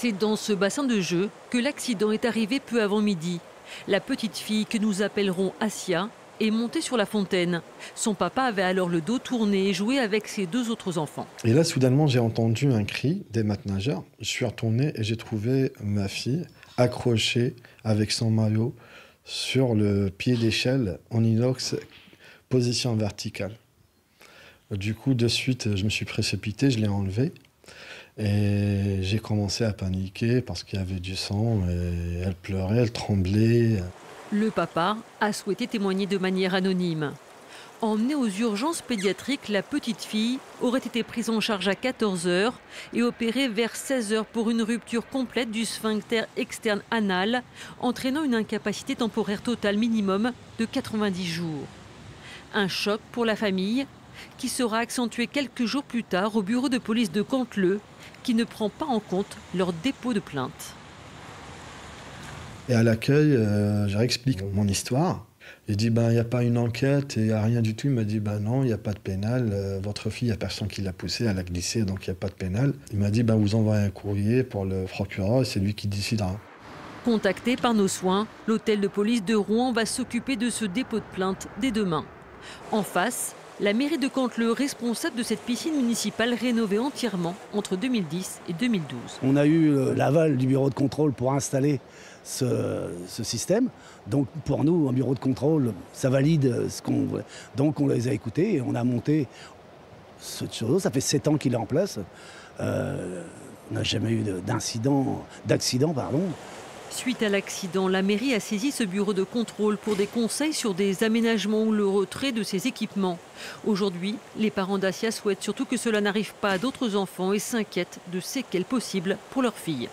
C'est dans ce bassin de jeu que l'accident est arrivé peu avant midi. La petite fille, que nous appellerons Assia, est montée sur la fontaine. Son papa avait alors le dos tourné et jouait avec ses deux autres enfants. Et là, soudainement, j'ai entendu un cri des maîtres nageurs. Je suis retourné et j'ai trouvé ma fille accrochée avec son maillot sur le pied d'échelle en inox, position verticale. Du coup, de suite, je me suis précipité, je l'ai enlevée. Et j'ai commencé à paniquer parce qu'il y avait du sang. Et elle pleurait, elle tremblait. Le papa a souhaité témoigner de manière anonyme. Emmenée aux urgences pédiatriques, la petite fille aurait été prise en charge à 14 h et opérée vers 16 h pour une rupture complète du sphincter externe anal, entraînant une incapacité temporaire totale minimum de 90 jours. Un choc pour la famille qui sera accentué quelques jours plus tard au bureau de police de Canteleu, qui ne prend pas en compte leur dépôt de plainte. Et à l'accueil, je réexplique mon histoire. J'ai dit, il n'y a pas une enquête et il n'y a rien du tout. Il m'a dit, non, il n'y a pas de pénal. Votre fille, il n'y a personne qui l'a poussée, elle a glissé, donc il n'y a pas de pénal. Il m'a dit, vous envoyez un courrier pour le procureur et c'est lui qui décidera. Contacté par nos soins, l'hôtel de police de Rouen va s'occuper de ce dépôt de plainte dès demain. En face, la mairie de Canteleu, responsable de cette piscine municipale rénovée entièrement entre 2010 et 2012. On a eu l'aval du bureau de contrôle pour installer ce système. Donc pour nous, un bureau de contrôle, ça valide ce qu'on veut. Donc on les a écoutés et on a monté cette chose. Ça fait 7 ans qu'il est en place. On n'a jamais eu d'accident. Suite à l'accident, la mairie a saisi ce bureau de contrôle pour des conseils sur des aménagements ou le retrait de ces équipements. Aujourd'hui, les parents d'Assia souhaitent surtout que cela n'arrive pas à d'autres enfants et s'inquiètent de séquelles possibles pour leur fille.